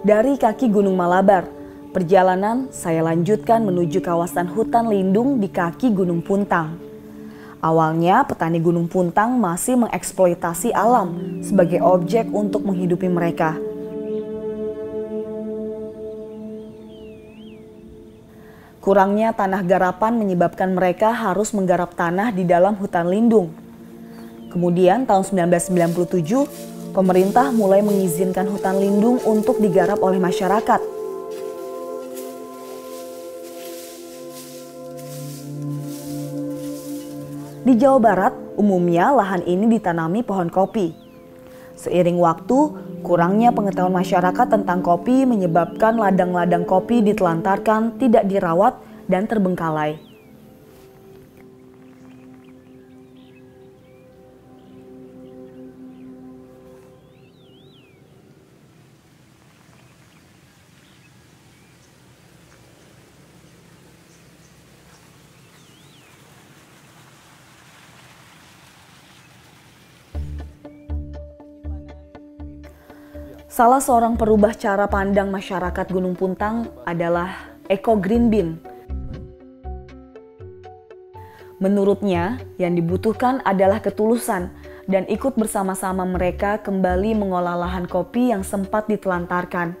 Dari kaki Gunung Malabar, perjalanan saya lanjutkan menuju kawasan hutan lindung di kaki Gunung Puntang. Awalnya petani Gunung Puntang masih mengeksploitasi alam sebagai objek untuk menghidupi mereka. Kurangnya tanah garapan menyebabkan mereka harus menggarap tanah di dalam hutan lindung. Kemudian tahun 1997, pemerintah mulai mengizinkan hutan lindung untuk digarap oleh masyarakat. Di Jawa Barat, umumnya lahan ini ditanami pohon kopi. Seiring waktu, kurangnya pengetahuan masyarakat tentang kopi menyebabkan ladang-ladang kopi ditelantarkan, tidak dirawat, dan terbengkalai. Salah seorang perubah cara pandang masyarakat Gunung Puntang adalah Eko Green Bean. Menurutnya, yang dibutuhkan adalah ketulusan dan ikut bersama-sama mereka kembali mengolah lahan kopi yang sempat ditelantarkan.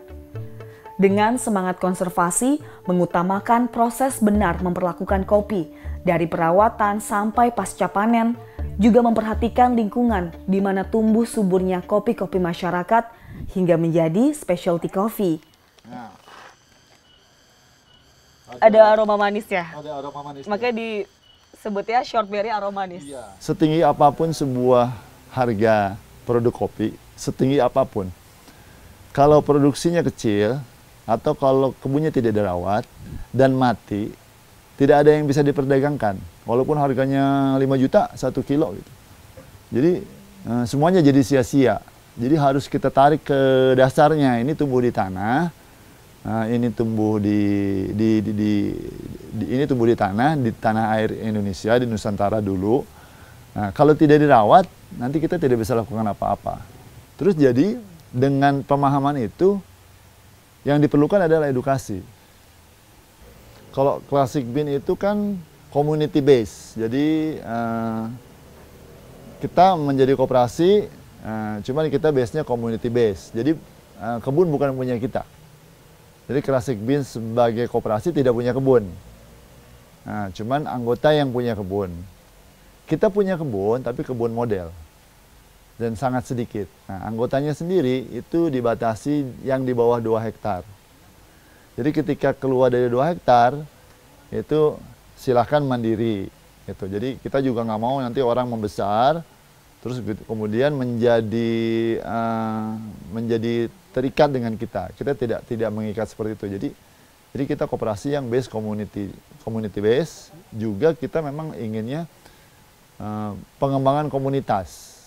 Dengan semangat konservasi, mengutamakan proses benar memperlakukan kopi, dari perawatan sampai pasca panen, juga memperhatikan lingkungan di mana tumbuh suburnya kopi-kopi masyarakat hingga menjadi specialty coffee. Nah, ada aroma manis ya? Ada aroma manis. Makanya disebutnya shortberry aroma manis. Iya. Setinggi apapun sebuah harga produk kopi, setinggi apapun, kalau produksinya kecil atau kalau kebunnya tidak dirawat dan mati, tidak ada yang bisa diperdagangkan. Walaupun harganya 5 juta 1 kilo gitu. Jadi semuanya jadi sia-sia. Jadi harus kita tarik ke dasarnya. Ini tumbuh di tanah, ini tumbuh ini tumbuh di tanah air Indonesia, di Nusantara dulu. Nah, kalau tidak dirawat, nanti kita tidak bisa lakukan apa-apa. Terus jadi dengan pemahaman itu, yang diperlukan adalah edukasi. Kalau Classic Bean itu kan community base, jadi kita menjadi koperasi. Cuman kita base-nya community base, jadi kebun bukan punya kita. Jadi Classic Bean sebagai koperasi tidak punya kebun. Cuman anggota yang punya kebun. Kita punya kebun, tapi kebun model. Dan sangat sedikit. Nah, anggotanya sendiri itu dibatasi yang di bawah 2 hektar. Jadi ketika keluar dari 2 hektar, itu silahkan mandiri. Gitu. Jadi kita juga nggak mau nanti orang membesar, terus kemudian menjadi terikat dengan kita. Kita tidak mengikat seperti itu. Jadi kita koperasi yang base community base. Juga kita memang inginnya pengembangan komunitas.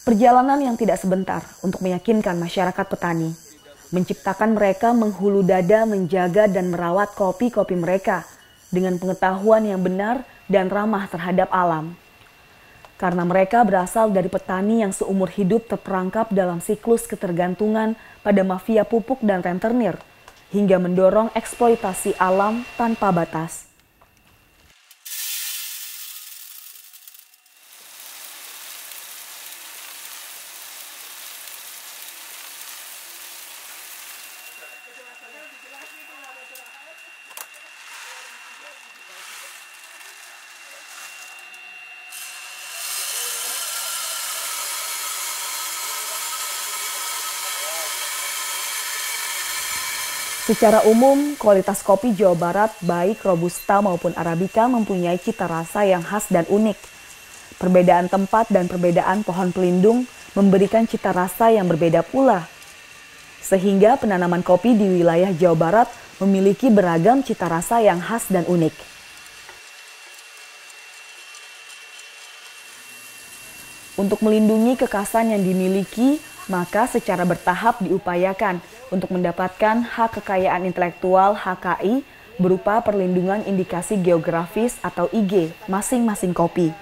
Perjalanan yang tidak sebentar untuk meyakinkan masyarakat petani. Menciptakan mereka menghulu dada menjaga dan merawat kopi-kopi mereka dengan pengetahuan yang benar dan ramah terhadap alam. Karena mereka berasal dari petani yang seumur hidup terperangkap dalam siklus ketergantungan pada mafia pupuk dan rentenir, hingga mendorong eksploitasi alam tanpa batas. Secara umum, kualitas kopi Jawa Barat, baik Robusta maupun Arabica mempunyai cita rasa yang khas dan unik. Perbedaan tempat dan perbedaan pohon pelindung memberikan cita rasa yang berbeda pula. Sehingga penanaman kopi di wilayah Jawa Barat memiliki beragam cita rasa yang khas dan unik. Untuk melindungi kekhasan yang dimiliki, maka secara bertahap diupayakan untuk mendapatkan hak kekayaan intelektual HKI berupa perlindungan indikasi geografis atau IG masing-masing kopi.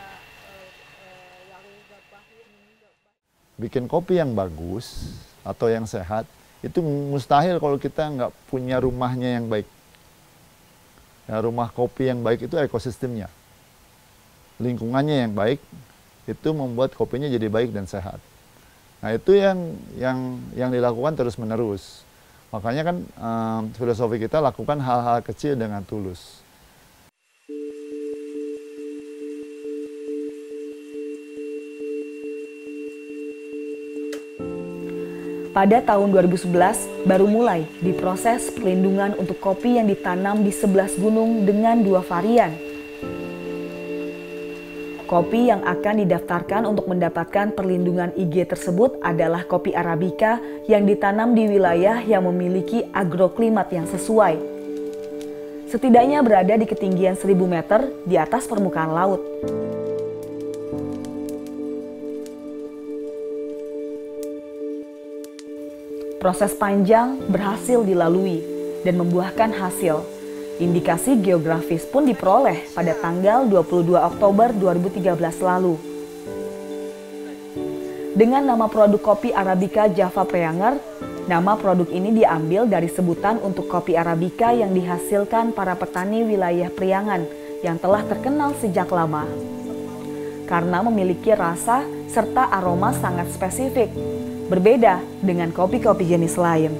bikin kopi yang bagus atau yang sehat, itu mustahil kalau kita nggak punya rumahnya yang baik. Ya, rumah kopi yang baik itu ekosistemnya. Lingkungannya yang baik, itu membuat kopinya jadi baik dan sehat. Nah, itu yang dilakukan terus-menerus. Makanya kan filosofi kita lakukan hal-hal kecil dengan tulus. Pada tahun 2011, baru mulai diproses perlindungan untuk kopi yang ditanam di 11 gunung dengan 2 varian. Kopi yang akan didaftarkan untuk mendapatkan perlindungan IG tersebut adalah kopi Arabica yang ditanam di wilayah yang memiliki agroklimat yang sesuai. Setidaknya berada di ketinggian 1000 meter di atas permukaan laut. Proses panjang berhasil dilalui dan membuahkan hasil. Indikasi geografis pun diperoleh pada tanggal 22 Oktober 2013 lalu. Dengan nama produk kopi Arabica Java Preanger, nama produk ini diambil dari sebutan untuk kopi Arabica yang dihasilkan para petani wilayah Priangan yang telah terkenal sejak lama. Karena memiliki rasa serta aroma sangat spesifik, berbeda dengan kopi-kopi jenis lain.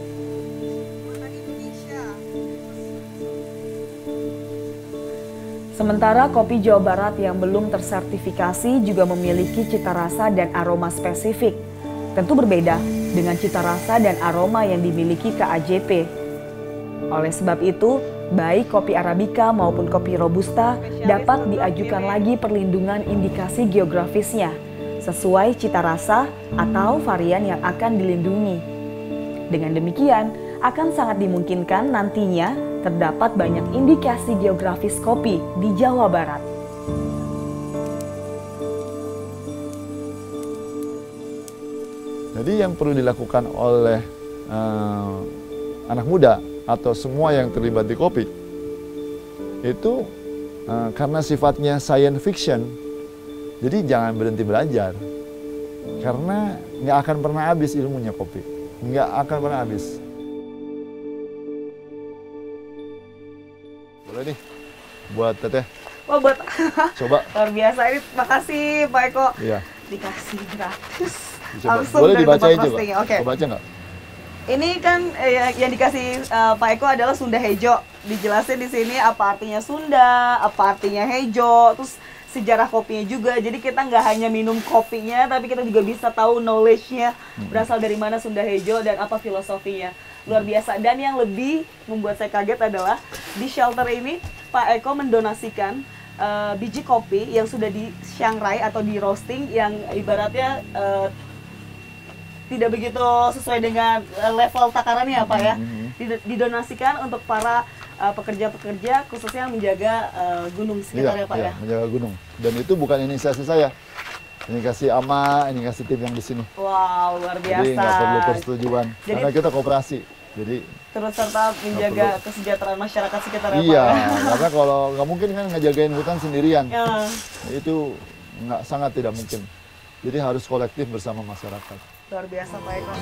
Sementara kopi Jawa Barat yang belum tersertifikasi juga memiliki cita rasa dan aroma spesifik. Tentu berbeda dengan cita rasa dan aroma yang dimiliki KAJP. Oleh sebab itu, baik kopi Arabica maupun kopi Robusta dapat diajukan lagi perlindungan indikasi geografisnya sesuai cita rasa atau varian yang akan dilindungi. Dengan demikian, akan sangat dimungkinkan nantinya terdapat banyak indikasi geografis kopi di Jawa Barat. Jadi yang perlu dilakukan oleh anak muda atau semua yang terlibat di kopi, itu karena sifatnya science fiction, jadi jangan berhenti belajar. Karena nggak akan pernah habis ilmunya kopi. Nggak akan pernah habis. Boleh nih, buat teteh. Wah, buat Coba. luar biasa ini. Makasih Pak Eko. Iya. Dikasih gratis. Coba. Langsung Boleh dari dibaca tempat itu, Pak. roasting. Oke. Coba baca nggak? Ini kan yang dikasih Pak Eko adalah Sunda Hejo. Dijelasin di sini apa artinya Sunda, apa artinya Hejo, terus sejarah kopinya juga. Jadi kita nggak hanya minum kopinya, tapi kita juga bisa tahu knowledge-nya berasal dari mana Sunda Hejo dan apa filosofinya. Luar biasa. Dan yang lebih membuat saya kaget adalah di shelter ini Pak Eko mendonasikan biji kopi yang sudah di sangrai atau di roasting yang ibaratnya tidak begitu sesuai dengan level takarannya ya Pak ya. Didonasikan untuk para pekerja-pekerja khususnya yang menjaga gunung sekitar ya Pak ya. Menjaga gunung. Dan itu bukan inisiasi saya. Ini kasih Ama, ini kasih tim yang di sini. Wow, luar biasa. Jadi nggak perlu persetujuan, karena kita koperasi. Jadi terus serta menjaga kesejahteraan masyarakat sekitar ya Pak. Iya, karena kalau nggak mungkin kan ngejagain hutan sendirian. Ya. Itu sangat tidak mungkin. Jadi harus kolektif bersama masyarakat. Luar biasa Pak Eko.